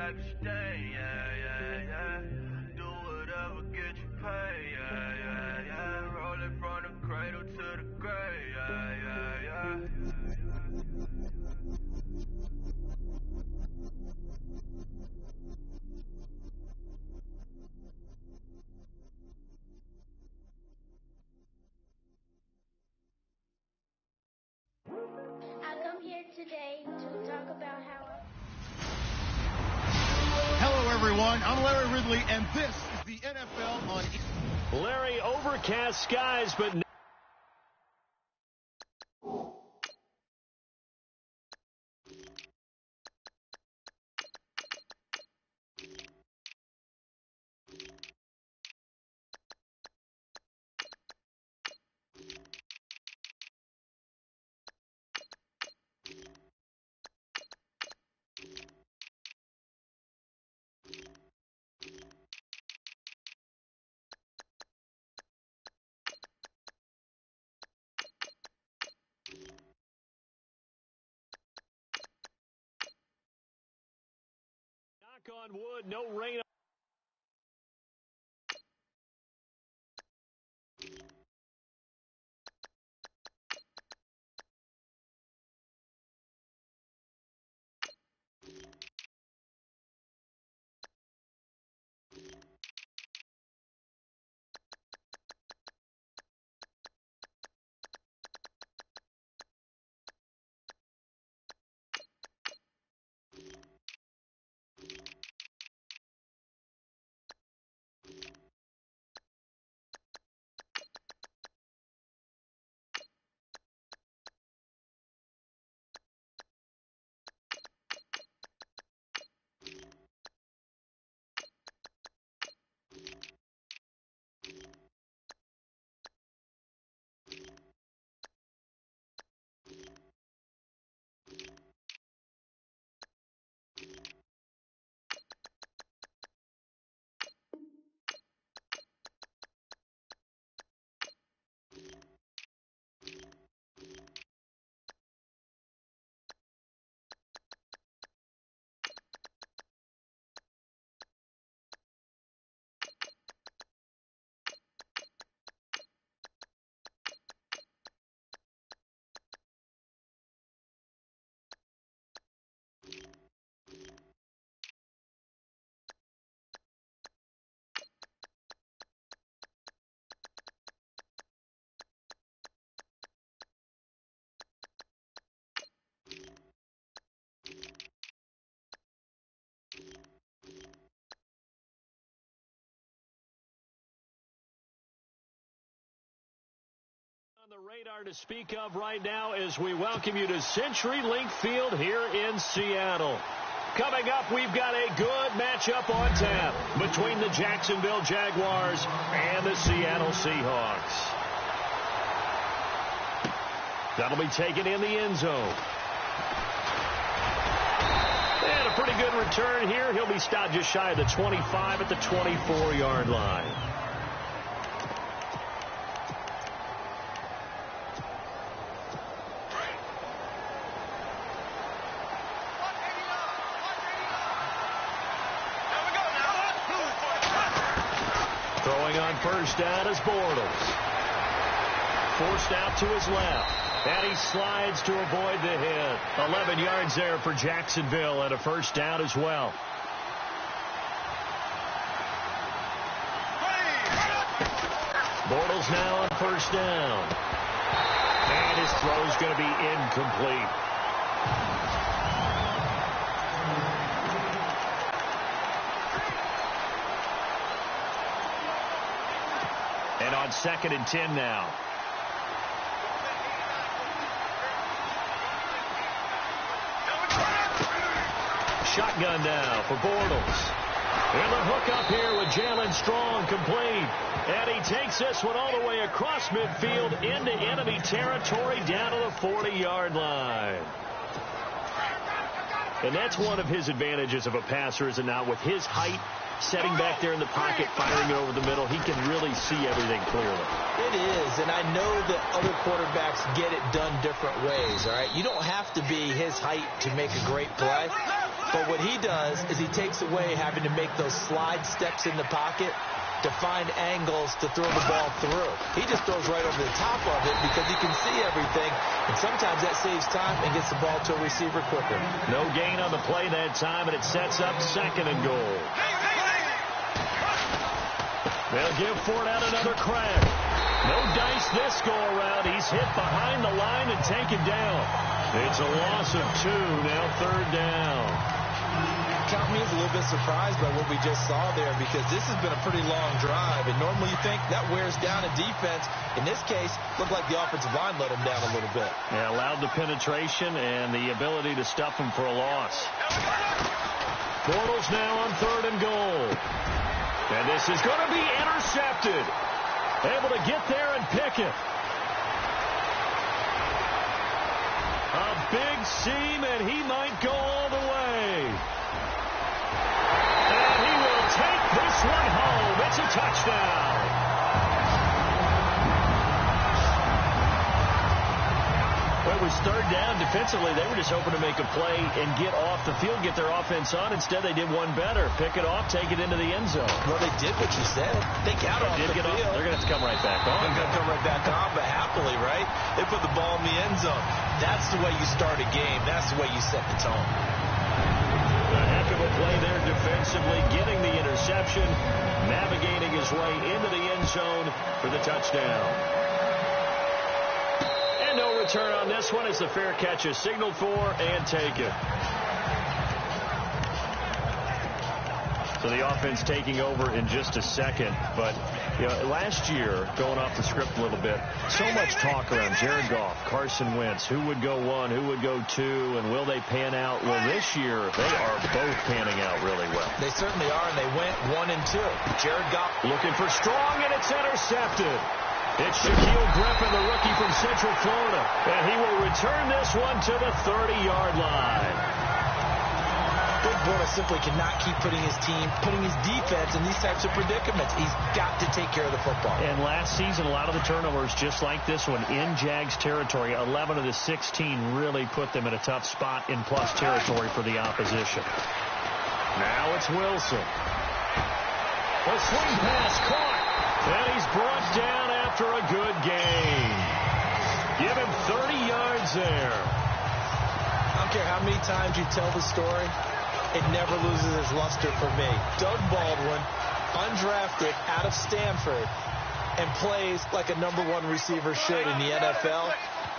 like a stain, yeah. Do whatever, get you paid, yeah. Roll it from the cradle to the grave, yeah. I come here today to talk about how Hello, everyone. I'm Larry Ridley, and this is the NFL on... Larry, overcast skies, but... Knock on wood, no rain. On the radar to speak of right now as we welcome you to CenturyLink Field here in Seattle. Coming up, we've got a good matchup on tap between the Jacksonville Jaguars and the Seattle Seahawks. That'll be taken in the end zone. And a pretty good return here. He'll be stopped just shy of the 25 at the 24-yard line. Throwing on first down is Bortles. Forced out to his left. And he slides to avoid the hit. 11 yards there for Jacksonville and a first down as well. Bortles now on first down. And his throw is going to be incomplete. And on 2nd and 10 now. Shotgun now for Bortles. And the hook up here with Jalen Strong complete. And he takes this one all the way across midfield into enemy territory down to the 40-yard line. And that's one of his advantages of a passer, is it not? With his height, setting back there in the pocket, firing it over the middle, he can really see everything clearly. It is, and I know that other quarterbacks get it done different ways, all right? You don't have to be his height to make a great play. But what he does is he takes away having to make those slide steps in the pocket to find angles to throw the ball through. He just throws right over the top of it because he can see everything, and sometimes that saves time and gets the ball to a receiver quicker. No gain on the play that time, and it sets up 2nd and goal. They'll give Ford out another crack. No dice this go-around. He's hit behind the line and taken down. It's a loss of 2, now 3rd down. Count me as a little bit surprised by what we just saw there because this has been a pretty long drive, and normally you think that wears down a defense. In this case, looked like the offensive line let him down a little bit. Yeah, allowed the penetration and the ability to stuff him for a loss. Bortles now on 3rd and goal. And this is going to be intercepted. Able to get there and pick it. A big seam, and he might go all the way. And he will take this one home. It's a touchdown. Well, it was 3rd down. Defensively, they were just hoping to make a play and get off the field, get their offense on. Instead, they did one better. Pick it off, take it into the end zone. Well, they did what you said. They got off the field. They're going to have to come right back on. They're going to come right back on, but happily, right? They put the ball in the end zone. That's the way you start a game. That's the way you set the tone. A heck of a play there defensively, getting the interception, navigating his way into the end zone for the touchdown. And no return on this one as the fair catch is signaled for and taken. So the offense taking over in just a second. But, you know, last year, going off the script a little bit, so much talk around Jared Goff, Carson Wentz, who would go 1, who would go 2, and will they pan out? Well, this year, they are both panning out really well. They certainly are, and they went 1 and 2. Jared Goff looking for strong, and it's intercepted. It's Shaquille Griffin, the rookie from Central Florida, and he will return this one to the 30-yard line. Big Bortles simply cannot keep putting his defense in these types of predicaments. He's got to take care of the football. And last season, a lot of the turnovers, just like this one, in Jags territory, 11 of the 16 really put them in a tough spot in plus territory for the opposition. Now it's Wilson. A swing pass caught, and he's brought down after a good gain. Give him 30 yards there. I don't care how many times you tell the story, it never loses its luster for me. Doug Baldwin, undrafted out of Stanford, and plays like a #1 receiver should in the NFL.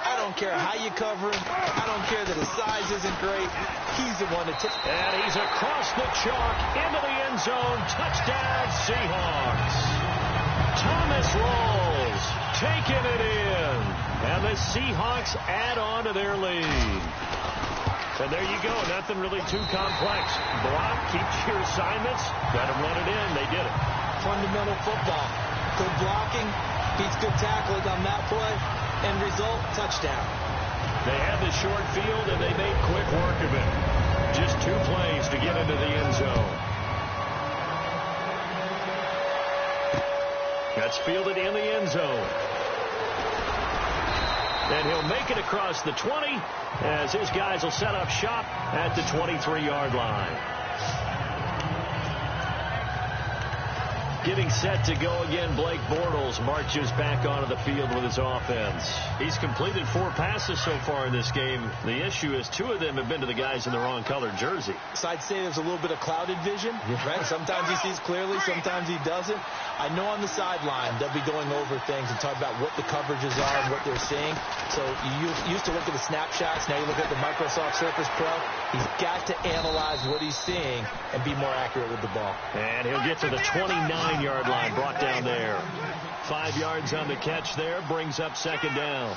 I don't care how you cover him. I don't care that his size isn't great. He's the one to take. And he's across the chalk into the end zone. Touchdown, Seahawks. Thomas Rawls taking it in. And the Seahawks add on to their lead. And there you go. Nothing really too complex. Block, keep your assignments. Let them run it in. They did it. Fundamental football. Good blocking. Beats good tackling on that play. End result, touchdown. They had the short field, and they made quick work of it. Just 2 plays to get into the end zone. That's fielded in the end zone. And he'll make it across the 20 as his guys will set up shop at the 23-yard line. Getting set to go again, Blake Bortles marches back onto the field with his offense. He's completed 4 passes so far in this game. The issue is 2 of them have been to the guys in the wrong colored jersey. So I'd say there's a little bit of clouded vision, right? Sometimes he sees clearly, sometimes he doesn't. I know on the sideline they'll be going over things and talk about what the coverages are and what they're seeing. So you used to look at the snapshots. Now you look at the Microsoft Surface Pro. He's got to analyze what he's seeing and be more accurate with the ball. And he'll get to the 29-yard line, brought down there. 5 yards on the catch there, brings up 2nd down.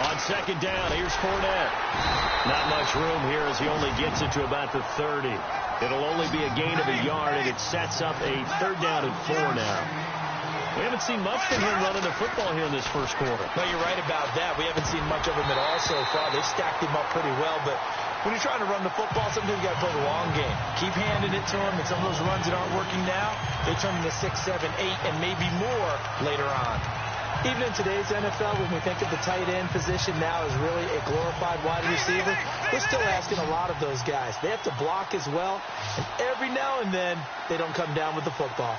On 2nd down, here's Fournette. Not much room here as he only gets it to about the 30. It'll only be a gain of a yard, and it sets up a 3rd down and 4 now. We haven't seen much from him running the football here in this first quarter. No, you're right about that. We haven't seen much of him at all so far. They've stacked him up pretty well, but when you're trying to run the football, sometimes you got to play the long game. Keep handing it to him, and some of those runs that aren't working now, they turn into 6, 7, 8, and maybe more later on. Even in today's NFL, when we think of the tight end position now as really a glorified wide receiver, we're still asking a lot of those guys. They have to block as well, and every now and then, they don't come down with the football.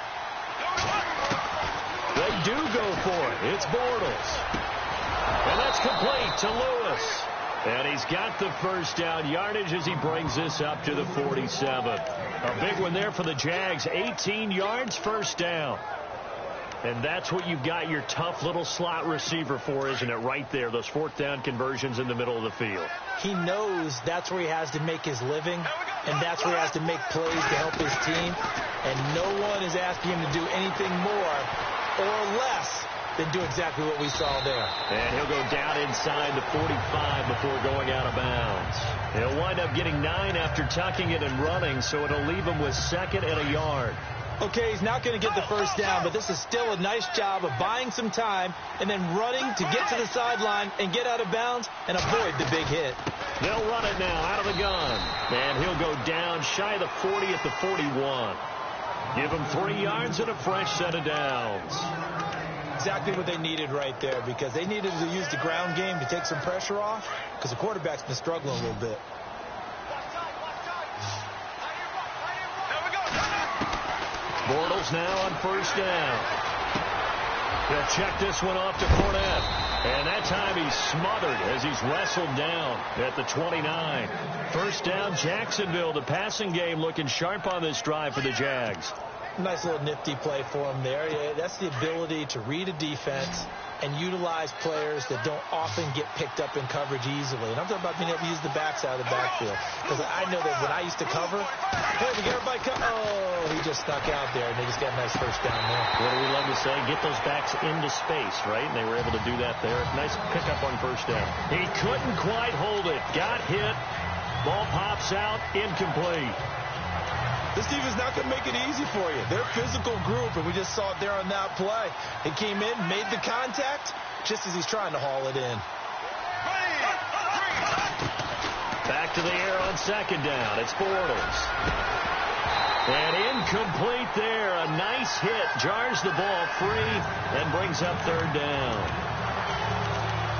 They do go for it. It's Bortles. And that's complete to Lewis. And he's got the first down yardage as he brings this up to the 47. A big one there for the Jags. 18 yards, first down. And that's what you've got your tough little slot receiver for, isn't it? Right there, those fourth down conversions in the middle of the field. He knows that's where he has to make his living, and that's where he has to make plays to help his team. And no one is asking him to do anything more or less than do exactly what we saw there. And he'll go down inside the 45 before going out of bounds. He'll wind up getting 9 after tucking it and running, so it'll leave him with 2nd and a yard. Okay, he's not going to get the first down, but this is still a nice job of buying some time and then running to get to the sideline and get out of bounds and avoid the big hit. They'll run it now out of the gun. And he'll go down shy of the 40 at the 41. Give him 3 yards and a fresh set of downs. Exactly what they needed right there, because they needed to use the ground game to take some pressure off, because the quarterback's been struggling a little bit. Bortles now on first down. He'll check this one off to Fournette. And that time he's smothered as he's wrestled down at the 29. First down, Jacksonville. The passing game looking sharp on this drive for the Jags. Nice little nifty play for him there. Yeah, that's the ability to read a defense and utilize players that don't often get picked up in coverage easily. And I'm talking about being able to use the backside of the backfield. Because I know that when I used to cover, hey, we get everybody he just stuck out there, and they just got a nice first down there. What do we love to say? Get those backs into space, right? And they were able to do that there. Nice pickup on first down. He couldn't quite hold it. Got hit. Ball pops out. Incomplete. This defense is not going to make it easy for you. They're a physical group, and we just saw it there on that play. He came in, made the contact, just as he's trying to haul it in. Back to the air on second down. It's Bortles. And incomplete there. A nice hit. Jars the ball free and brings up third down.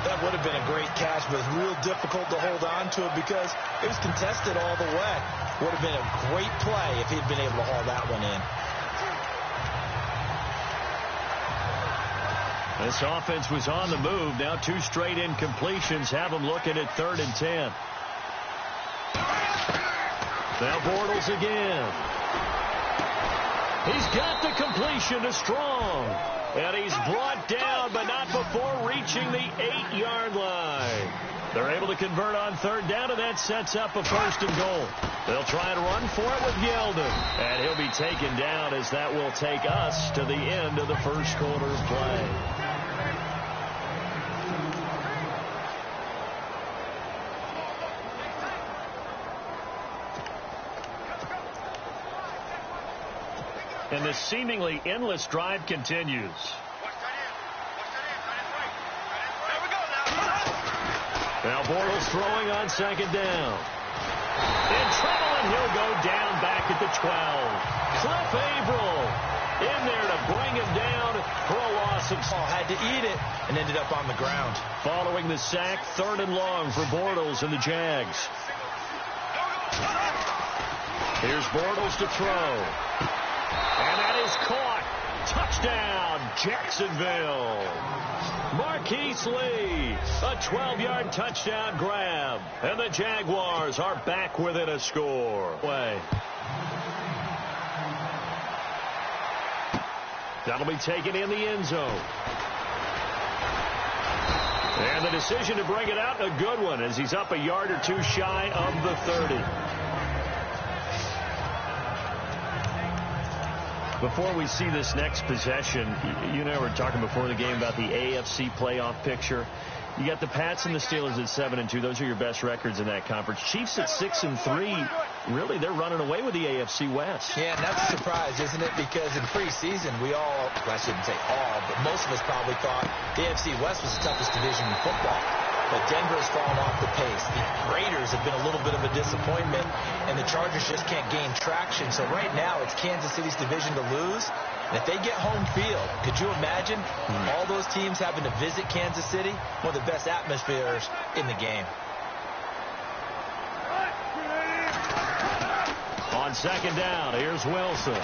That would have been a great catch, but it's real difficult to hold on to it because it was contested all the way. Would have been a great play if he'd been able to haul that one in. This offense was on the move. Now 2 straight incompletions have them looking at 3rd and 10. Now Bortles again. He's got the completion to Strong. And he's brought down, but not before reaching the 8-yard line. They're able to convert on 3rd down, and that sets up a 1st and goal. They'll try and run for it with Yeldon. And he'll be taken down as that will take us to the end of the first quarter of play. And this seemingly endless drive continues. Now Bortles throwing on 2nd down. In trouble, and he'll go down back at the 12. Cliff Averill in there to bring him down for a loss of... Had to eat it and ended up on the ground. Following the sack, 3rd and long for Bortles and the Jags. Here's Bortles to throw. And that is caught. Touchdown, Jacksonville. Marquise Lee, a 12-yard touchdown grab. And the Jaguars are back within a score. That'll be taken in the end zone. And the decision to bring it out, a good one, as he's up a yard or 2 shy of the 30. Before we see this next possession, you and I were talking before the game about the AFC playoff picture. You got the Pats and the Steelers at 7-2. Those are your best records in that conference. Chiefs at 6-3. Really, they're running away with the AFC West. Yeah, and that's a surprise, isn't it? Because in preseason, we all, well, I shouldn't say all, but most of us probably thought the AFC West was the toughest division in football. but Denver's fallen off the pace. The Raiders have been a little bit of a disappointment, and the Chargers just can't gain traction. So right now, it's Kansas City's division to lose. And if they get home field, could you imagine all those teams having to visit Kansas City? One of the best atmospheres in the game. On second down, here's Wilson.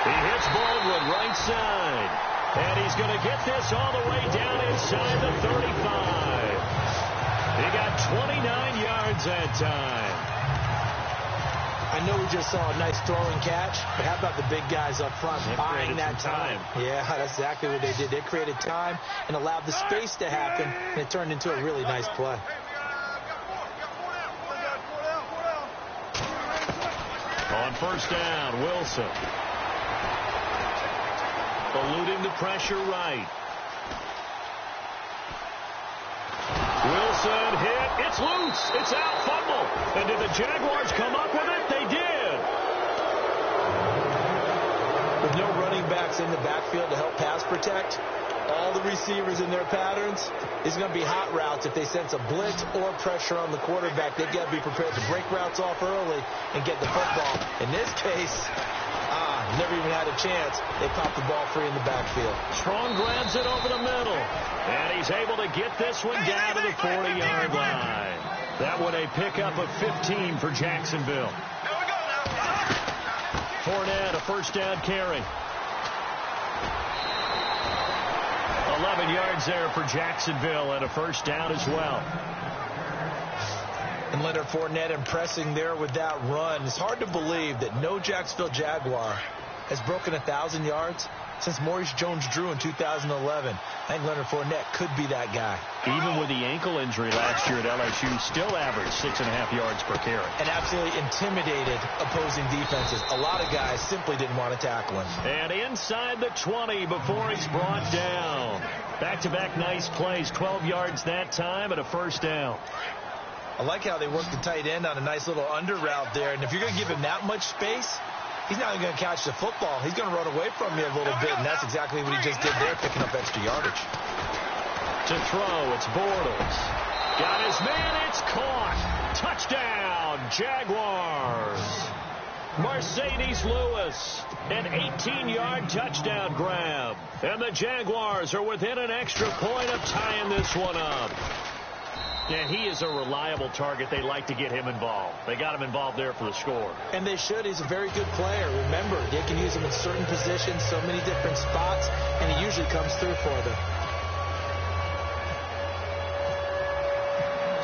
He hits Baldwin right side. And he's going to get this all the way down inside the 35. He got 29 yards that time. I know we just saw a nice throwing catch, but how about the big guys up front buying that time? Yeah, that's exactly what they did. They created time and allowed the space to happen, and it turned into a really nice play. On first down, Wilson. Eluding the pressure right. Wilson hit. It's loose. It's out. Fumble. And did the Jaguars come up with it? They did. With no running backs in the backfield to help pass protect, all the receivers in their patterns, it's going to be hot routes. If they sense a blitz or pressure on the quarterback, they've got to be prepared to break routes off early and get the football. In this case, never even had a chance. They popped the ball free in the backfield. Strong grabs it over the middle. And he's able to get this one down to the 40-yard line. That one a pickup of 15 for Jacksonville. Fournette, a first down carry. 11 yards there for Jacksonville and a first down as well. And Leonard Fournette impressing there with that run. It's hard to believe that no Jacksonville Jaguar has broken 1,000 yards since Maurice Jones-Drew in 2011. I think Leonard Fournette could be that guy. Even with the ankle injury last year at LSU, still averaged 6.5 yards per carry. And absolutely intimidated opposing defenses. A lot of guys simply didn't want to tackle him. And inside the 20 before he's brought down. Back-to-back nice plays, 12 yards that time and a first down. I like how they work the tight end on a nice little under route there. And if you're going to give him that much space, he's not even going to catch the football. He's going to run away from you a little bit, and that's exactly what he just did there, picking up extra yardage. To throw, it's Bortles. Got his man, it's caught. Touchdown, Jaguars. Mercedes Lewis, an 18-yard touchdown grab. And the Jaguars are within an extra point of tying this one up. And he is a reliable target. They like to get him involved. They got him involved there for the score. And they should. He's a very good player. Remember, they can use him in certain positions, so many different spots, and he usually comes through for them.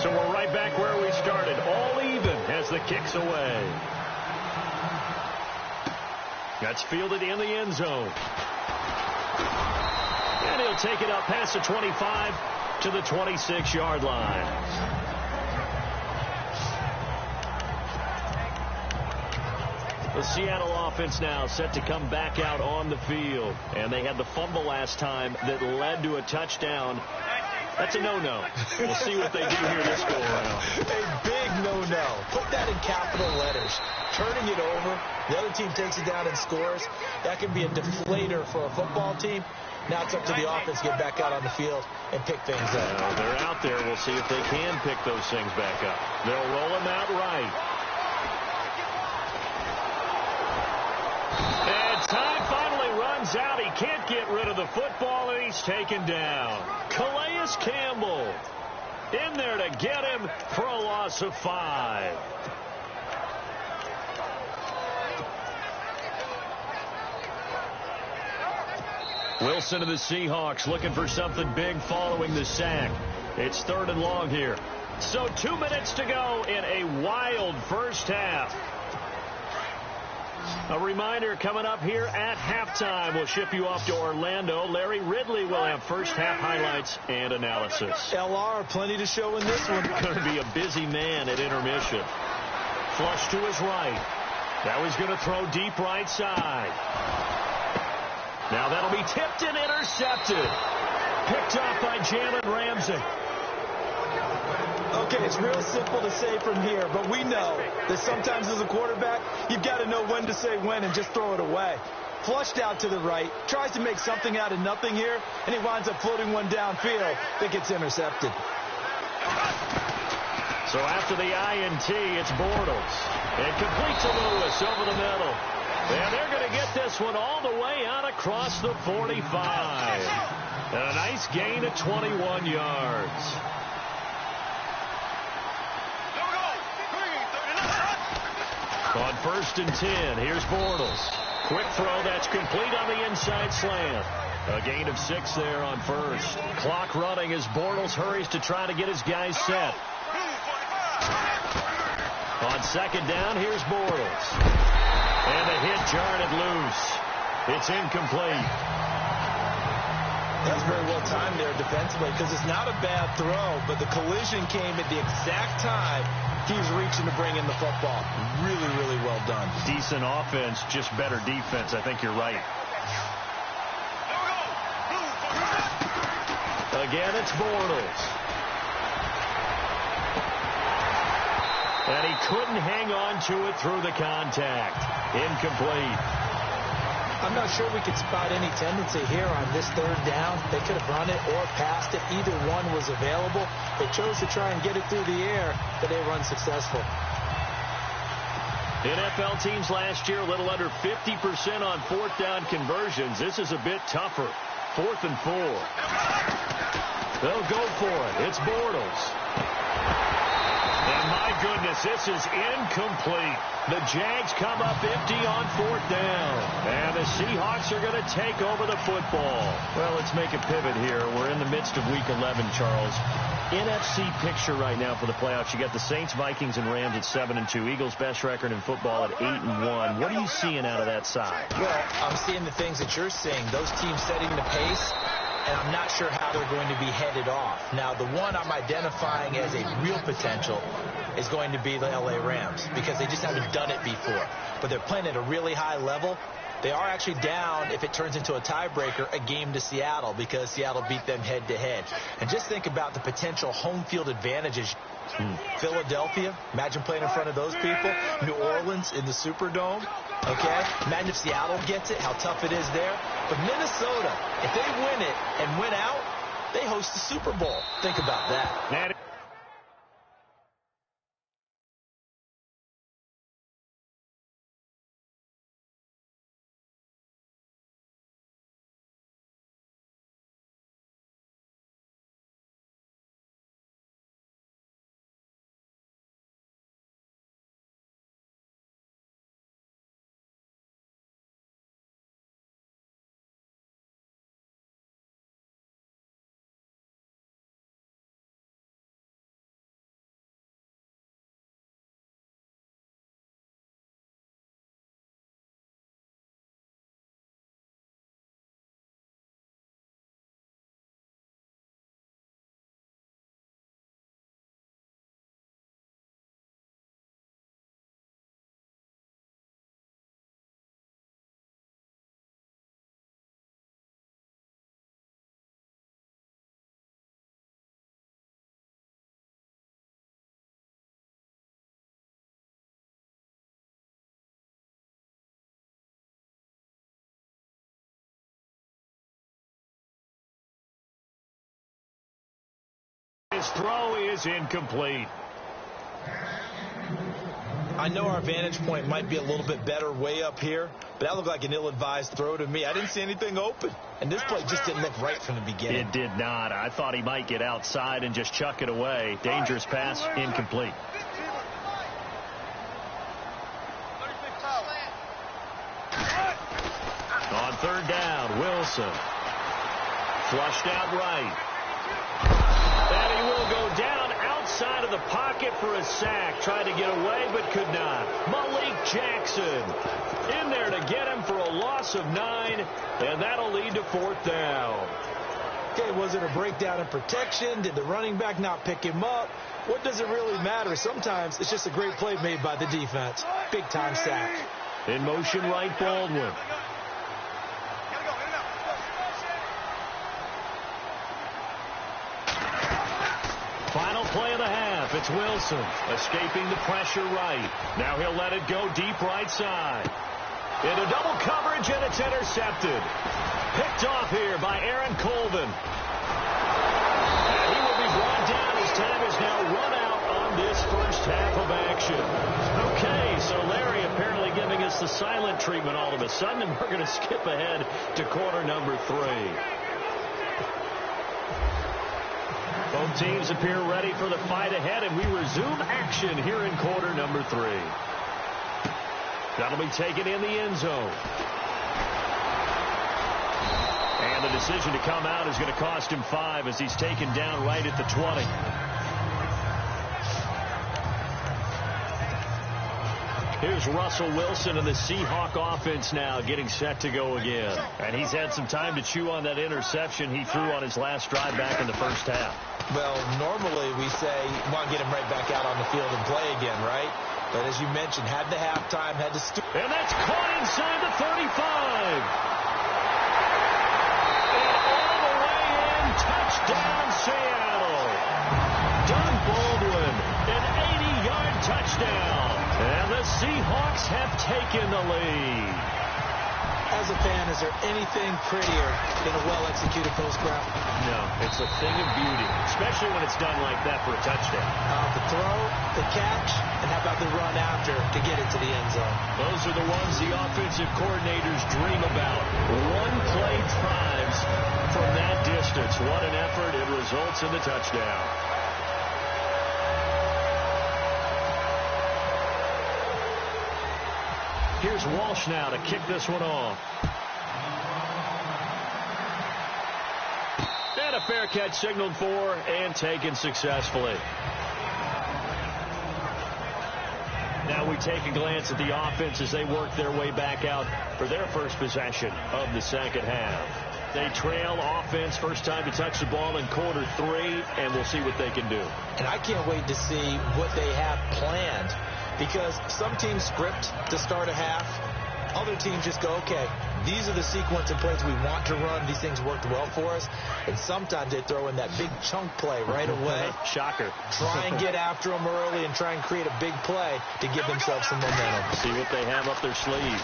So we're right back where we started. All even as the kick's away. That's fielded in the end zone. And he'll take it up past the 25 to the 26-yard line. The Seattle offense now set to come back out on the field. And they had the fumble last time that led to a touchdown. That's a no-no. We'll see what they do here this go-around. A big no-no. Put that in capital letters. Turning it over, the other team takes it down and scores. That can be a deflator for a football team. Now it's up to the offense to get back out on the field and pick things up. Well, they're out there. We'll see if they can pick those things back up. They'll roll them out right. And time finally runs out. He can't get rid of the football, and he's taken down. Calais Campbell in there to get him for a loss of 5. Wilson of the Seahawks looking for something big following the sack. It's 3rd and long here. So 2 minutes to go in a wild first half. A reminder coming up here at halftime. We'll ship you off to Orlando. Larry Ridley will have first half highlights and analysis. LR, plenty to show in this one. Going to be a busy man at intermission. Flush to his right. Now he's going to throw deep right side. Now that'll be tipped and intercepted. Picked off by Jalen Ramsey. Okay, it's real simple to say from here, but we know that sometimes as a quarterback, you've got to know when to say when and just throw it away. flushed out to the right, tries to make something out of nothing here, and he winds up floating one downfield that gets intercepted. So after the INT, it's Bortles. And complete to Lewis over the middle. And they're going to get this one all the way out across the 45. And a nice gain of 21 yards. On 1st and 10, here's Bortles. Quick throw that's complete on the inside slant. A gain of 6 there on 1st. Clock running as Bortles hurries to try to get his guys set. On 2nd down, here's Bortles. And the hit jarred it loose. It's incomplete. That's very well timed there defensively because it's not a bad throw, but the collision came at the exact time he was reaching to bring in the football. Really, really well done. Decent offense, just better defense. I think you're right. Again, it's Bortles. And he couldn't hang on to it through the contact. Incomplete. I'm not sure we could spot any tendency here on this 3rd down. They could have run it or passed it. Either one was available. They chose to try and get it through the air, but they were unsuccessful. NFL teams last year a little under 50% on 4th down conversions. This is a bit tougher. 4th and 4. They'll go for it. It's Bortles. And my goodness, this is incomplete. The Jags come up empty on 4th down. And the Seahawks are going to take over the football. Well, let's make a pivot here. We're in the midst of Week 11, Charles. NFC picture right now for the playoffs. You got the Saints, Vikings, and Rams at 7-2. Eagles' best record in football at 8-1. What are you seeing out of that side? Well, I'm seeing the things that you're seeing. Those teams setting the pace. And I'm not sure how they're going to be headed off. Now, the one I'm identifying as a real potential is going to be the LA Rams because they just haven't done it before. But they're playing at a really high level. They are actually down, if it turns into a tiebreaker, a game to Seattle because Seattle beat them head-to-head. And just think about the potential home field advantages. Philadelphia, imagine playing in front of those people. New Orleans in the Superdome. Okay, imagine if Seattle gets it, how tough it is there. But Minnesota, if they win it and win out, they host the Super Bowl. Think about that. His throw is incomplete. I know our vantage point might be a little bit better way up here, but that looked like an ill-advised throw to me. I didn't see anything open, and this play just didn't look right from the beginning. It did not. I thought he might get outside and just chuck it away. Dangerous pass, incomplete. On 3rd down, Wilson. Flushed out right. And he will go down outside of the pocket for a sack. Tried to get away, but could not. Malik Jackson in there to get him for a loss of 9, and that'll lead to 4th down. Okay, was it a breakdown in protection? Did the running back not pick him up? What does it really matter? Sometimes it's just a great play made by the defense. Big-time sack. In motion right, Baldwin. Final play of the half. It's Wilson escaping the pressure right. Now he'll let it go deep right side. Into double coverage, and it's intercepted. Picked off here by Aaron Colvin. And he will be brought down. His time is now run out on this first half of action. Okay, so Larry apparently giving us the silent treatment all of a sudden, and we're going to skip ahead to quarter number 3. Both teams appear ready for the fight ahead, and we resume action here in quarter number 3. That'll be taken in the end zone. And the decision to come out is going to cost him 5 as he's taken down right at the 20. Here's Russell Wilson and the Seahawk offense now getting set to go again. And he's had some time to chew on that interception he threw on his last drive back in the first half. Well, normally we say, want to get him right back out on the field and play again, right? But as you mentioned, had the halftime, had to... And that's caught inside the 35. Touchdown, Seattle. Doug Baldwin, an 80-yard touchdown. And the Seahawks have taken the lead. As a fan, is there anything prettier than a well-executed post route? No, it's a thing of beauty, especially when it's done like that for a touchdown. The throw, the catch, and how about the run after to get it to the end zone? Those are the ones the offensive coordinators dream about. One-play drives from that distance. What an effort. It results in the touchdown. Here's Walsh now to kick this one off. And a fair catch signaled for and taken successfully. Now we take a glance at the offense as they work their way back out for their first possession of the second half. They trail offense, first time to touch the ball in quarter 3, and we'll see what they can do. And I can't wait to see what they have planned, because some teams script to start a half. Other teams just go, okay, these are the sequence of plays we want to run. These things worked well for us. And sometimes they throw in that big chunk play right away. Shocker. Try and get after them early and try and create a big play to give themselves some momentum. See what they have up their sleeve.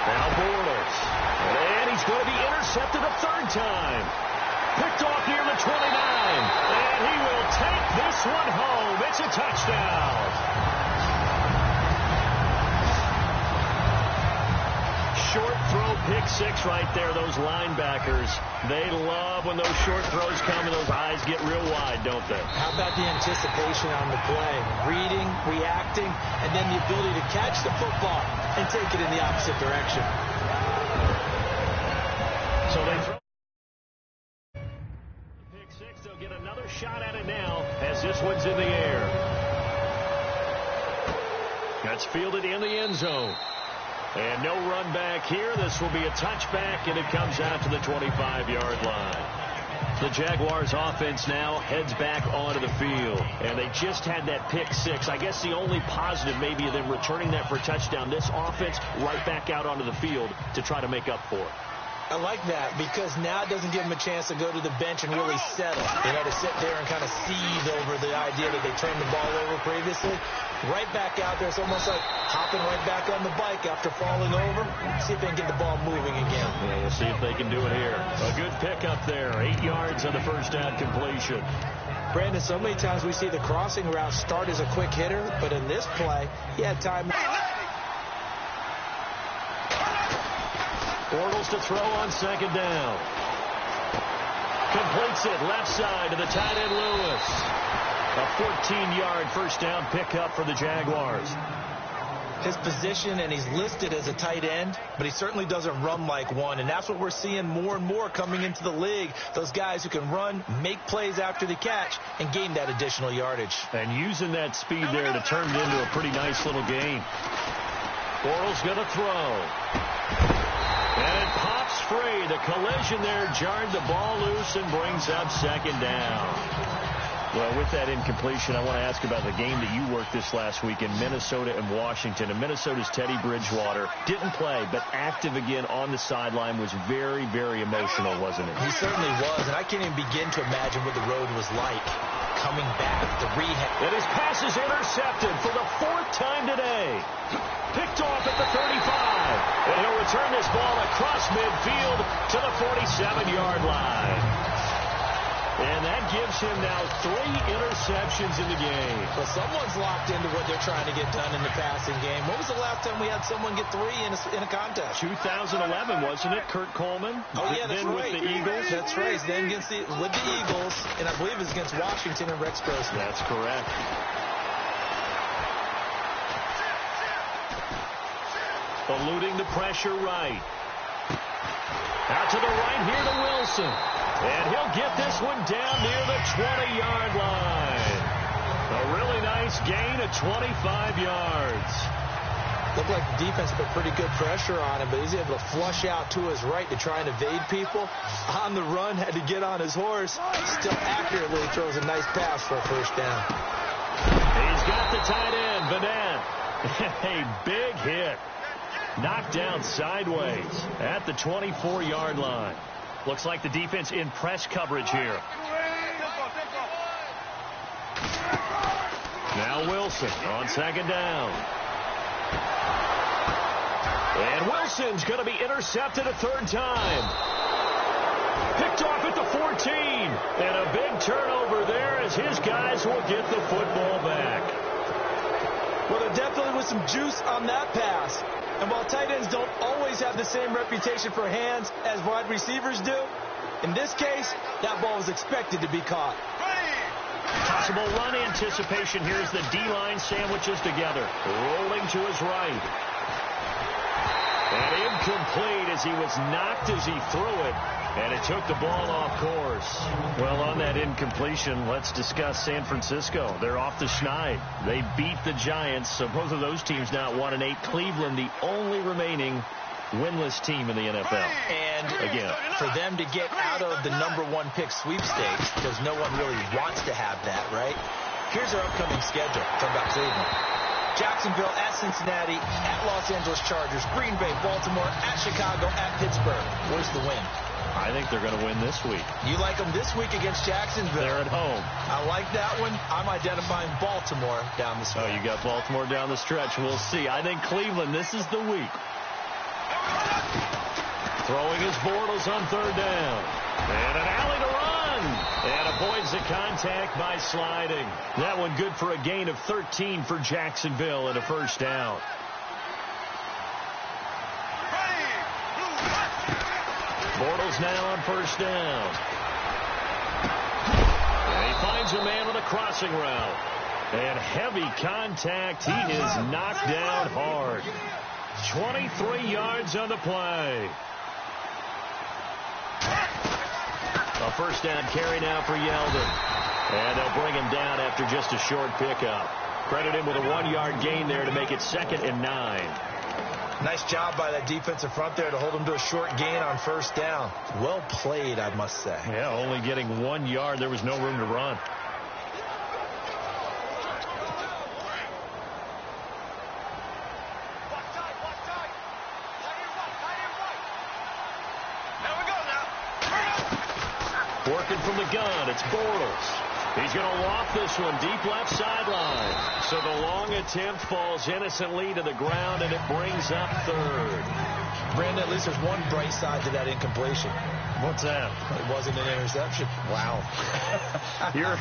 Now Bortles. And he's going to be intercepted a third time. Picked off near the 29. And he will take this one home. It's a touchdown. Short throw, pick 6 right there. Those linebackers, they love when those short throws come and those eyes get real wide, don't they? How about the anticipation on the play? Reading, reacting, and then the ability to catch the football and take it in the opposite direction. So they throw pick 6. They'll get another shot at it now as this one's in the air. That's fielded in the end zone. And no run back here. This will be a touchback, and it comes out to the 25-yard line. The Jaguars offense now heads back onto the field. And they just had that pick 6. I guess the only positive maybe of them returning that for a touchdown. This offense right back out onto the field to try to make up for it. I like that because now it doesn't give them a chance to go to the bench and really settle. To sit there and kind of seethe over the idea that they turned the ball over previously. Right back out there. It's almost like hopping right back on the bike after falling over. See if they can get the ball moving again. Yeah, we'll see if they can do it here. A good pickup there. 8 yards on the first down completion. Brandon, so many times we see the crossing route start as a quick hitter, but in this play, he had time. Bortles to throw on second down. Completes it left side to the tight end Lewis. A 14-yard first down pickup for the Jaguars. His position, and he's listed as a tight end, but he certainly doesn't run like one, and that's what we're seeing more and more coming into the league. Those guys who can run, make plays after the catch, and gain that additional yardage. And using that speed there to turn it into a pretty nice little gain. Bortles going to throw. And it pops free. The collision there jarred the ball loose and brings up second down. Well, with that incompletion, I want to ask about the game that you worked this last week in Minnesota and Washington. And Minnesota's Teddy Bridgewater didn't play, but active again on the sideline, was very, very emotional, wasn't it? He certainly was, and I can't even begin to imagine what the road was like coming back, the rehab. And his pass is intercepted for the 4th time today. Picked off at the 35. And he'll return this ball across midfield to the 47-yard line. And that gives him now 3 interceptions in the game. Well, someone's locked into what they're trying to get done in the passing game. When was the last time we had someone get 3 in a contest? 2011, wasn't it, Kurt Coleman? Oh, yeah, that's then right. With the Eagles? That's right. Then with the Eagles, and I believe it's against Washington and Rex Grossman. That's correct. Eluding the pressure right. Out to the right here to Wilson. And he'll get this one down near the 20-yard line. A really nice gain of 25 yards. Looked like the defense put pretty good pressure on him, but he's able to flush out to his right to try and evade people. On the run, had to get on his horse. Still accurately throws a nice pass for a first down. He's got the tight end, Vanette. A big hit. Knocked down sideways at the 24-yard line. Looks like the defense in press coverage here. Now Wilson on 2nd down. And Wilson's going to be intercepted a 3rd time. Picked off at the 14. And a big turnover there as his guys will get the football back. Well, there definitely was some juice on that pass. And while tight ends don't always have the same reputation for hands as wide receivers do, in this case, that ball was expected to be caught. Possible run anticipation here as the D-line sandwiches together. Rolling to his right. And incomplete as he was knocked as he threw it. And it took the ball off course. Well, on that incompletion, let's discuss San Francisco. They're off the schneid. They beat the Giants, so both of those teams now 1-8. Cleveland, the only remaining winless team in the NFL. And again, for them to get out of the #1 pick sweepstakes, because no one really wants to have that, right? Here's our upcoming schedule. Talk about Cleveland. Jacksonville, at Cincinnati, at Los Angeles Chargers, Green Bay, Baltimore, at Chicago, at Pittsburgh. Where's the win? I think they're going to win this week. You like them this week against Jacksonville? They're at home. I like that one. I'm identifying Baltimore down the stretch. Oh, you got Baltimore down the stretch. We'll see. I think Cleveland, this is the week. Throwing his Bortles on 3rd down. And an alley to run. And avoids the contact by sliding. That one good for a gain of 13 for Jacksonville and a 1st down. Bortles now on 1st down. And he finds a man with a crossing route. And heavy contact. He is knocked down hard. 23 yards on the play. A 1st down carry now for Yeldon. And they'll bring him down after just a short pickup. Credit him with a 1-yard gain there to make it 2nd and 9. Nice job by that defensive front there to hold him to a short gain on 1st down. Well played, I must say. Yeah, only getting 1 yard. There was no room to run. Working from the gun, it's Bortles. He's going to loft this one deep left sideline. So the long attempt falls innocently to the ground, and it brings up 3rd. Brandon, at least there's one bright side to that incompletion. What's that? It wasn't an interception. Wow. You're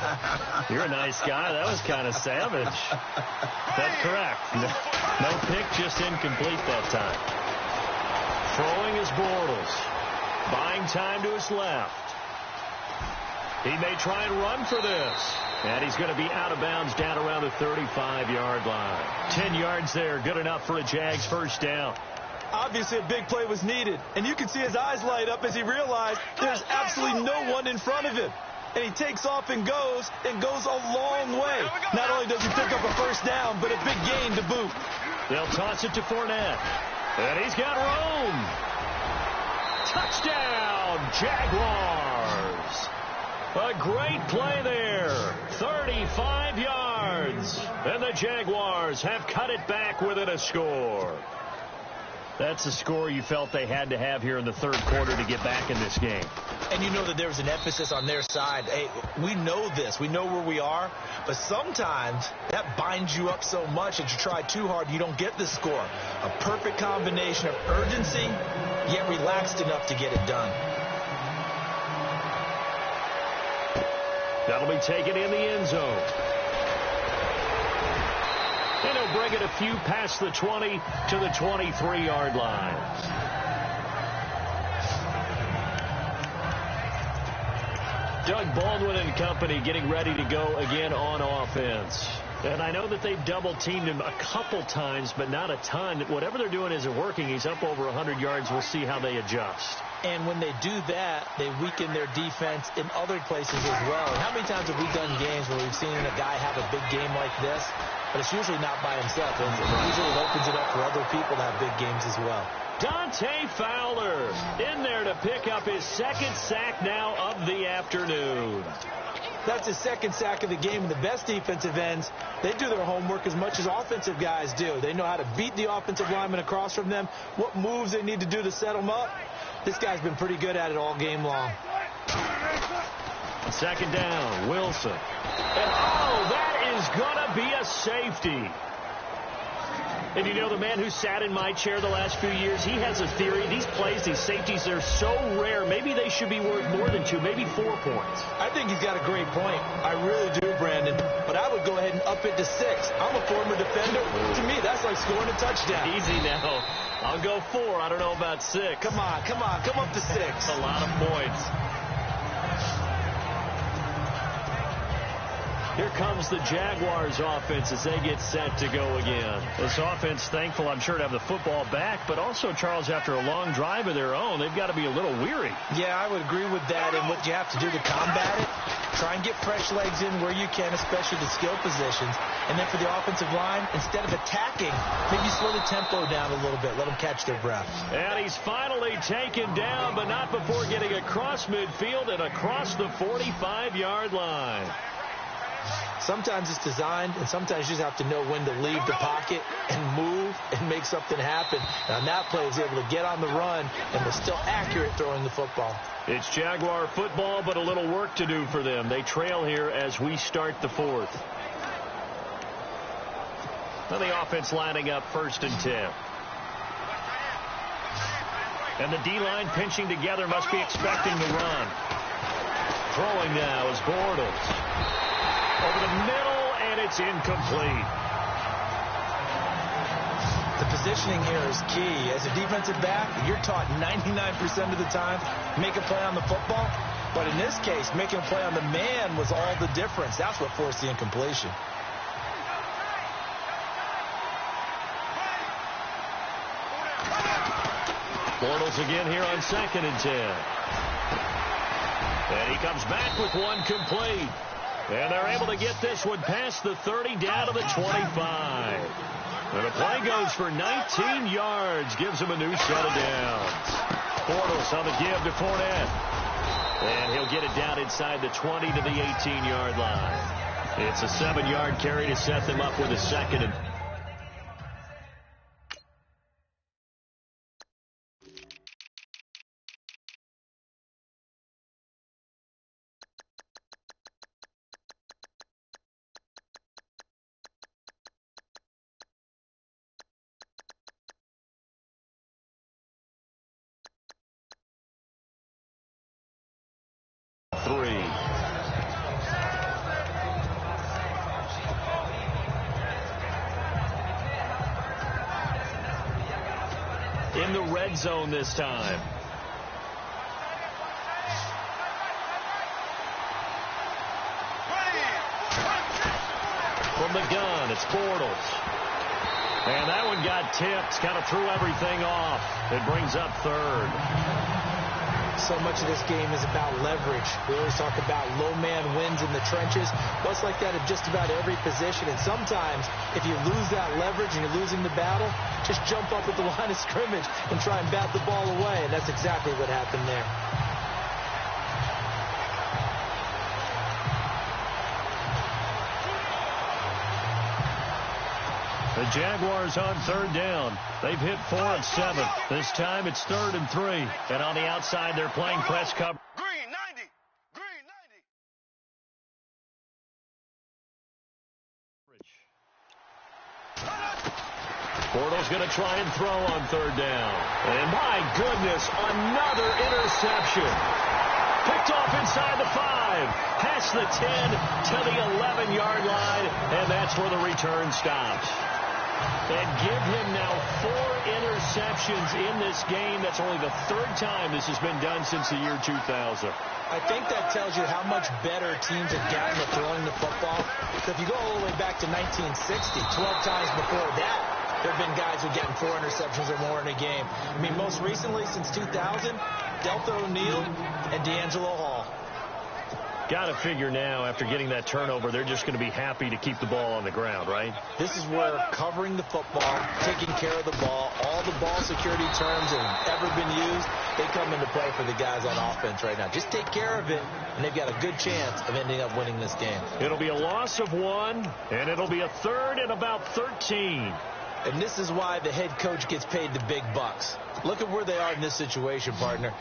a nice guy. That was kind of savage. That's correct. No pick, just incomplete that time. Throwing is Bortles. Buying time to his left. He may try and run for this. And he's going to be out of bounds down around the 35-yard line. 10 yards there, good enough for a Jags 1st down. Obviously, a big play was needed. And you can see his eyes light up as he realized there's absolutely no one in front of him. And he takes off and goes a long way. Not only does he pick up a 1st down, but a big gain to boot. They'll toss it to Fournette. And he's got room. Touchdown, Jaguars. A great play there. 3rd 5 yards. And the Jaguars have cut it back within a score. That's the score you felt they had to have here in the third quarter to get back in this game. And you know that there was an emphasis on their side. Hey, we know this. We know where we are. But sometimes that binds you up so much that you try too hard, you don't get the score. A perfect combination of urgency, yet relaxed enough to get it done. That'll be taken in the end zone. And he'll bring it a few past the 20 to the 23-yard line. Doug Baldwin and company getting ready to go again on offense. And I know that they've double-teamed him a couple times, but not a ton. Whatever they're doing isn't working. He's up over 100 yards. We'll see how they adjust. And when they do that, they weaken their defense in other places as well. And how many times have we done games where we've seen a guy have a big game like this, but it's usually not by himself. And usually it opens it up for other people to have big games as well. Dante Fowler in there to pick up his second sack now of the afternoon. That's his second sack of the game. And the best defensive ends, they do their homework as much as offensive guys do. They know how to beat the offensive lineman across from them, what moves they need to do to set them up. This guy's been pretty good at it all game long. Second down, Wilson. And that is going to be a safety. And you know, the man who sat in my chair the last few years, he has a theory. These plays, these safeties, they're so rare. Maybe they should be worth more than 2, maybe 4 points. I think he's got a great point. I really do, Brandon. But I would go ahead and up it to 6. I'm a former defender. To me, that's like scoring a touchdown. Easy now. I'll go 4. I don't know about 6. Come on. Come up to 6. A lot of points. Here comes the Jaguars offense as they get set to go again. This offense, thankful, I'm sure, to have the football back, but also, Charles, after a long drive of their own, they've got to be a little weary. Yeah, I would agree with that. And what you have to do to combat it, try and get fresh legs in where you can, especially the skill positions. And then for the offensive line, instead of attacking, maybe slow the tempo down a little bit. Let them catch their breath. And he's finally taken down, but not before getting across midfield and across the 45-yard line. Sometimes it's designed, and sometimes you just have to know when to leave the pocket and move and make something happen. And on that play, he was able to get on the run and was still accurate throwing the football. It's Jaguar football, but a little work to do for them. They trail here as we start the fourth. Now the offense lining up 1st and 10. And the D-line pinching together, must be expecting the run. Throwing now is Bortles. Over the middle, and it's incomplete. The positioning here is key. As a defensive back, you're taught 99% of the time, make a play on the football. But in this case, making a play on the man was all the difference. That's what forced the incompletion. Bortles again here on 2nd and 10. And he comes back with one complete. And they're able to get this one past the 30 down to the 25. And the play goes for 19 yards. Gives him a new set of downs. Bortles on the give to Fournette. And he'll get it down inside the 20 to the 18-yard line. It's a 7-yard carry to set them up with a 2nd and 3. In the red zone this time. From the gun, it's Bortles. And that one got tipped, kind of threw everything off. It brings up 3rd. So much of this game is about leverage. We always talk about low man wins in the trenches. Well, it's like that at just about every position. And sometimes, if you lose that leverage and you're losing the battle, just jump up at the line of scrimmage and try and bat the ball away. And that's exactly what happened there. The Jaguars on third down. They've hit 4 of 7. This time it's 3rd and 3. And on the outside, they're playing press cover. Green 90. Green 90. Bortles going to try and throw on third down. And my goodness, another interception. Picked off inside the 5, past the 10 to the 11-yard line, and that's where the return stops. And give him now 4 interceptions in this game. That's only the 3rd time this has been done since the year 2000. I think that tells you how much better teams have gotten at throwing the football. So if you go all the way back to 1960, 12 times before that, there have been guys who are getting 4 interceptions or more in a game. I mean, most recently, since 2000, Delta O'Neal and D'Angelo Hall. Got to figure now, after getting that turnover, they're just going to be happy to keep the ball on the ground, right? This is where covering the football, taking care of the ball, all the ball security terms that have ever been used, they come into play for the guys on offense right now. Just take care of it, and they've got a good chance of ending up winning this game. It'll be a loss of 1, and it'll be a 3rd and about 13. And this is why the head coach gets paid the big bucks. Look at where they are in this situation, partner.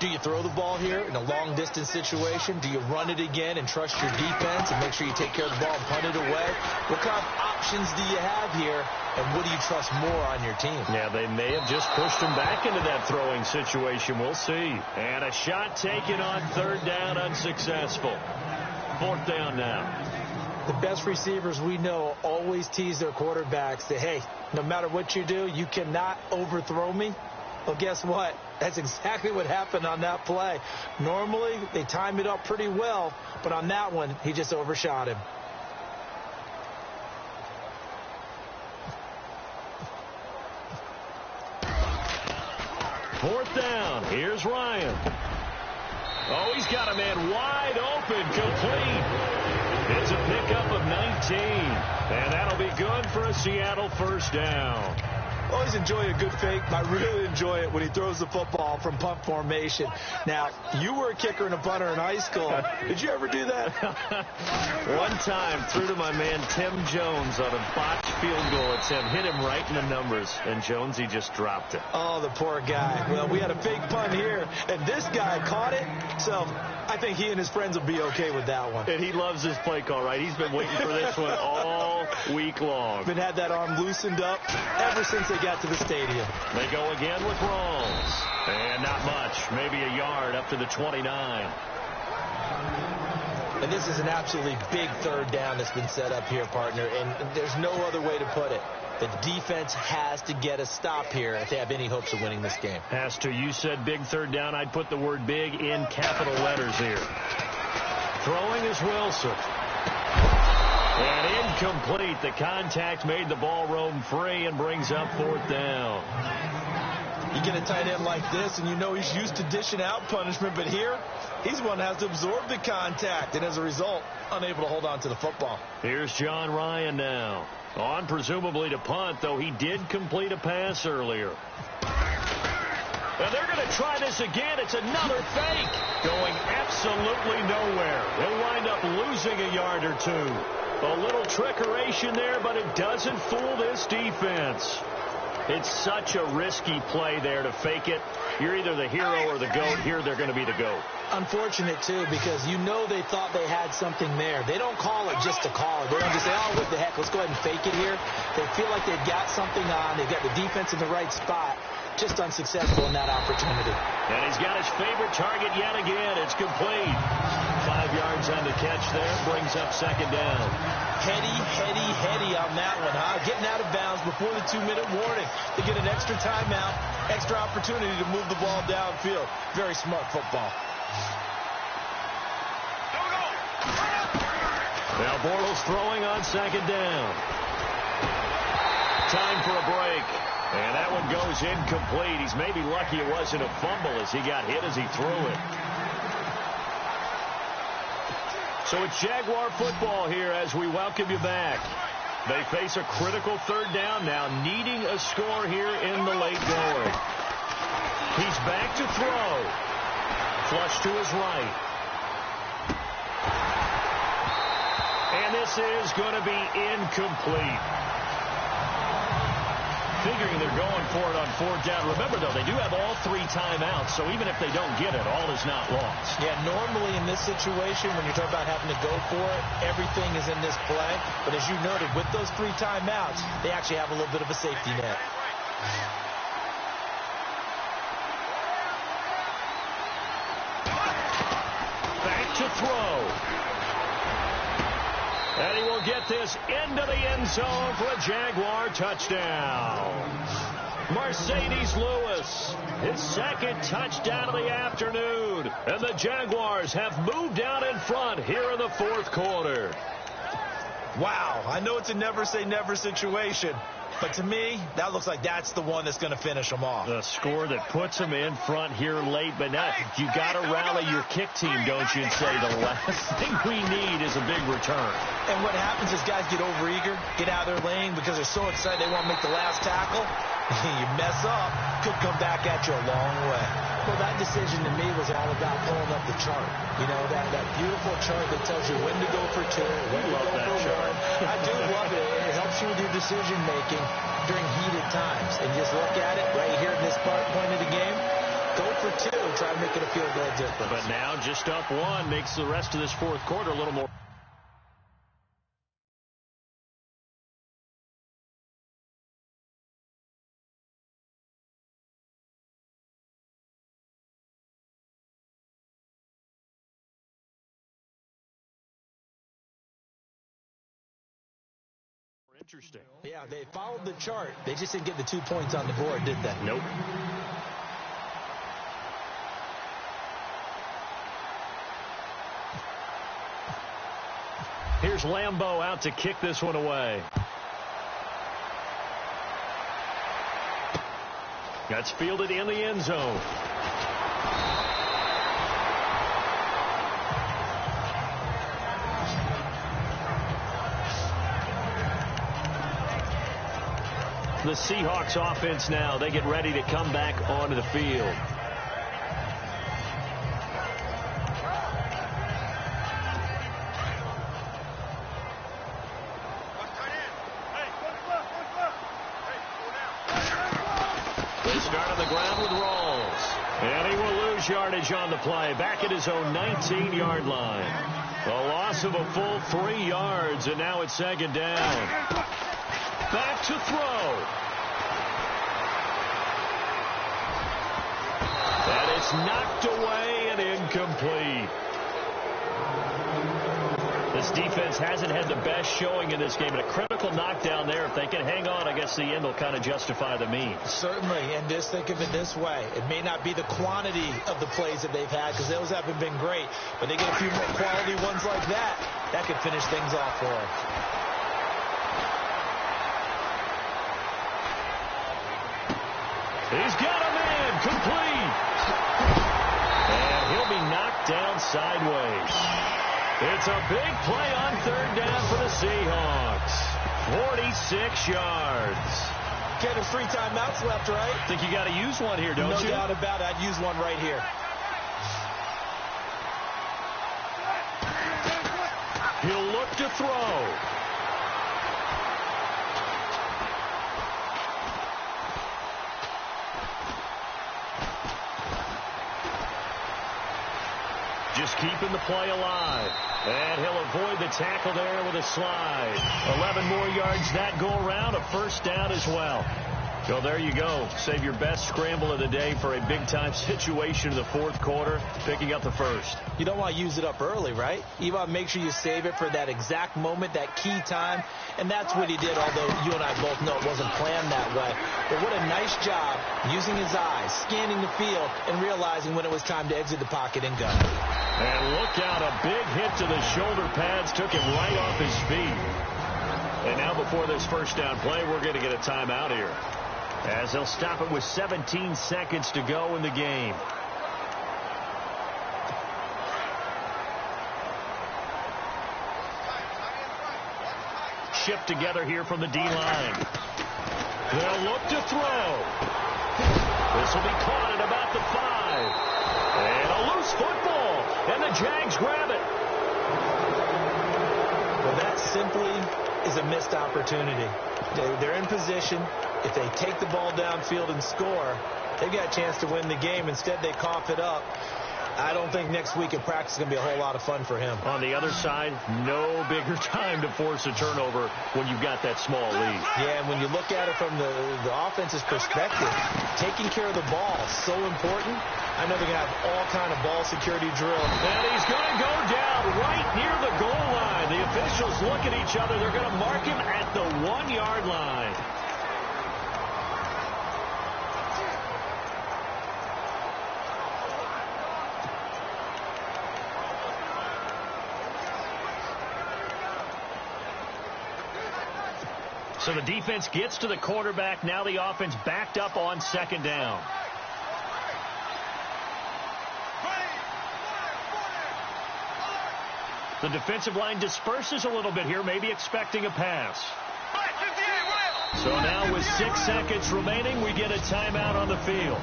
Do you throw the ball here in a long-distance situation? Do you run it again and trust your defense and make sure you take care of the ball and punt it away? What kind of options do you have here, and what do you trust more on your team? Yeah, they may have just pushed him back into that throwing situation. We'll see. And a shot taken on third down, unsuccessful. 4th down now. The best receivers we know always tease their quarterbacks that, hey, no matter what you do, you cannot overthrow me. Well, guess what? That's exactly what happened on that play. Normally, they time it up pretty well, but on that one, he just overshot him. Fourth down. Here's Ryan. Oh, he's got a man wide open, complete. It's a pickup of 19, and that'll be good for a Seattle first down. Always enjoy a good fake. I really enjoy it when he throws the football from punt formation. Now, you were a kicker and a punter in high school. Did you ever do that? One time, threw to my man Tim Jones on a botched field goal at Tim. Hit him right in the numbers, and Jones, he just dropped it. Oh, the poor guy. Well, we had a fake punt here, and this guy caught it, so I think he and his friends will be okay with that one. And he loves this play call, right? He's been waiting for this one all week long. Been had that arm loosened up ever since they got to the stadium. They go again with Rawls. And not much, maybe a yard up to the 29. And this is an absolutely big third down that's been set up here, partner, and there's no other way to put it. The defense has to get a stop here if they have any hopes of winning this game. Has to. You said big third down. I'd put the word big in capital letters here. Throwing is Wilson. And incomplete. The contact made the ball roam free and brings up 4th down. You get a tight end like this, and you know he's used to dishing out punishment, but here, he's one that has to absorb the contact, and as a result, unable to hold on to the football. Here's John Ryan now. On presumably to punt, though he did complete a pass earlier. And they're going to try this again. It's another fake. Going absolutely nowhere. They'll wind up losing a yard or two. A little trickeration there, but it doesn't fool this defense. It's such a risky play there to fake it. You're either the hero or the GOAT. Here they're going to be the GOAT. Unfortunate, too, because you know they thought they had something there. They don't call it just to call it. They don't just say, oh, what the heck, let's go ahead and fake it here. They feel like they've got something on. They've got the defense in the right spot. Just unsuccessful in that opportunity. And he's got his favorite target yet again. It's complete. 5 yards on the catch there. Brings up 2nd down. Heady on that one, huh? Getting out of bounds before the 2-minute warning. They get an extra timeout, extra opportunity to move the ball downfield. Very smart football. Now Bortles throwing on 2nd down. Time for a break. And that one goes incomplete. He's maybe lucky it wasn't a fumble as he got hit as he threw it. So it's Jaguar football here as we welcome you back. They face a critical 3rd down now, needing a score here in the late going. He's back to throw. Flush to his right. And this is going to be incomplete. figuring they're going for it on fourth down. Remember, though, they do have all 3 timeouts, so even if they don't get it, all is not lost. Yeah, normally in this situation, when you're talking about having to go for it, everything is in this play. But as you noted, with those 3 timeouts, they actually have a little bit of a safety net. Back to throw. And he will get this into the end zone for a Jaguar touchdown. Mercedes Lewis, his 2nd touchdown of the afternoon. And the Jaguars have moved out in front here in the 4th quarter. Wow, I know it's a never-say-never situation. But to me, that looks like that's the one that's going to finish them off. The score that puts them in front here late, but now you got to rally your kick team, don't you, and say the last thing we need is a big return. And what happens is guys get overeager, get out of their lane because they're so excited they want to make the last tackle. You mess up, could come back at you a long way. Well, that decision to me was all about pulling up the chart. You know, that beautiful chart that tells you when to go for 2, when to go for 1. I do love it. It helps you with your decision-making during heated times. And just look at it right here in this point of the game. Go for 2, try to make it a field goal difference. But now just up 1 makes the rest of this 4th quarter a little more. Interesting. Yeah, they followed the chart. They just didn't get the 2 points on the board, did they? Nope. Here's Lambeau out to kick this one away. That's fielded in the end zone. The Seahawks offense now, they get ready to come back onto the field. They start on the ground with Rawls. And he will lose yardage on the play, back at his own 19-yard line. A loss of a full 3 yards, and now it's 2nd down. Back to throw. And it's knocked away and incomplete. This defense hasn't had the best showing in this game, and a critical knockdown there. If they can hang on, I guess the end will kind of justify the means. Certainly, and just think of it this way. It may not be the quantity of the plays that they've had, because those haven't been great, but they get a few more quality ones like that. That could finish things off for them. He's got a man, complete. And he'll be knocked down sideways. It's a big play on 3rd down for the Seahawks. 46 yards. Okay, there's 3 timeouts left, right? Think you got to use one here, don't you? No doubt about it. I'd use one right here. He'll look to throw. Just keeping the play alive. And he'll avoid the tackle there with a slide. 11 more yards that go around. A 1st down as well. So there you go. Save your best scramble of the day for a big-time situation in the 4th quarter, picking up the 1st. You don't want to use it up early, right? You want to make sure you save it for that exact moment, that key time. And that's what he did, although you and I both know it wasn't planned that way. But what a nice job using his eyes, scanning the field, and realizing when it was time to exit the pocket and go. And look out, a big hit to the shoulder pads took him right off his feet. And now before this 1st down play, we're going to get a timeout here, as they'll stop it with 17 seconds to go in the game. Shift together here from the D-line. They'll look to throw. This will be caught at about the 5. And a loose football. And the Jags grab it. Well, that simply is a missed opportunity. They're in position. If they take the ball downfield and score, they've got a chance to win the game. Instead, they cough it up. I don't think next week at practice is going to be a whole lot of fun for him. On the other side, no bigger time to force a turnover when you've got that small lead. Yeah, and when you look at it from the offense's perspective, taking care of the ball is so important. I know they're going to have all kind of ball security drill. And he's going to go down right near the goal line. The officials look at each other. They're going to mark him at the 1-yard line. So the defense gets to the quarterback. Now the offense backed up on second down. The defensive line disperses a little bit here, maybe expecting a pass. So now with 6 seconds remaining, we get a timeout on the field.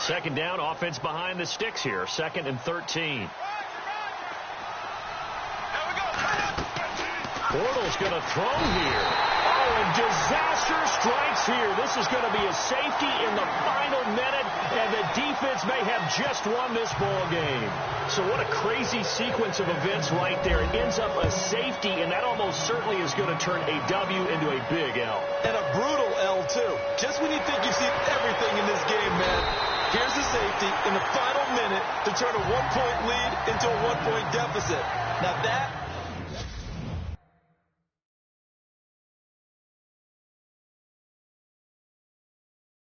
Second down, offense behind the sticks here. 2nd and 13. Bortles going to throw here. Oh, and disaster strikes here. This is going to be a safety in the final minute, and the defense may have just won this ball game. So what a crazy sequence of events right there. It ends up a safety, and that almost certainly is going to turn a W into a big L. And a brutal L, too. Just when you think you've seen everything in this game, man, here's a safety in the final minute to turn a 1-point lead into a 1-point deficit. Now that